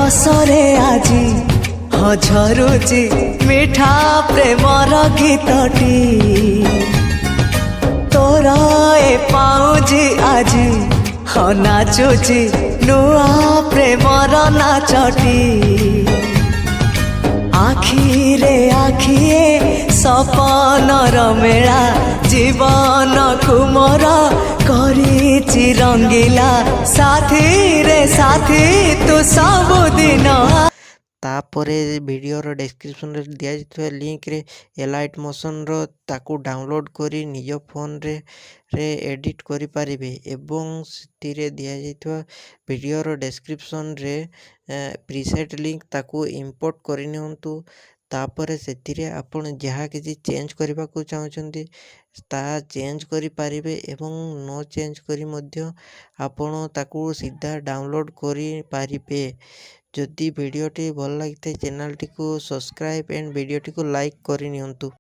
ରସରେ ଆଜି ଝରୁଛି ମିଠା ପ୍ରେମର ଗୀତଟି ତୋର ଏ ପାଉଁଜି ଆଜି ନାଚୁଛି ନୂଆ ପ୍ରେମର ନାଚଟି ଆଖିରେ ଆଖିଏ ସପନର ମେଳା ଜୀବନକୁ ମୋର କରିଛି ରଙ୍ଗିଲା ସାଥିରେ ସାଥି ତୁ ସବୁଦିନ। तापर वीडियोर डिस्क्रिप्शन रे दिया जाइଥିବା लिंक रे एलाइट मोशन रो ताकू डाउनलोड करी निज फोन रे एडिट करि पारिबे एवं सितिरे दिया जाइଥିବା वीडियोर डिस्क्रिप्शन रे प्रीसेट लिंक ताकू इंपोर्ट करि नियंतु। तापर सेतिरे आपण जहा किछि चेंज करबा को चाहउछन्ती ता चेंज करि पारिबे एवं नो चेंज करी मध्य आपण ताकू सीधा डाउनलोड करि पारिबे। जदि वीडियोटी भल लगी चैनल टी को सब्सक्राइब एंड वीडियोटी को लाइक करि नियंतु।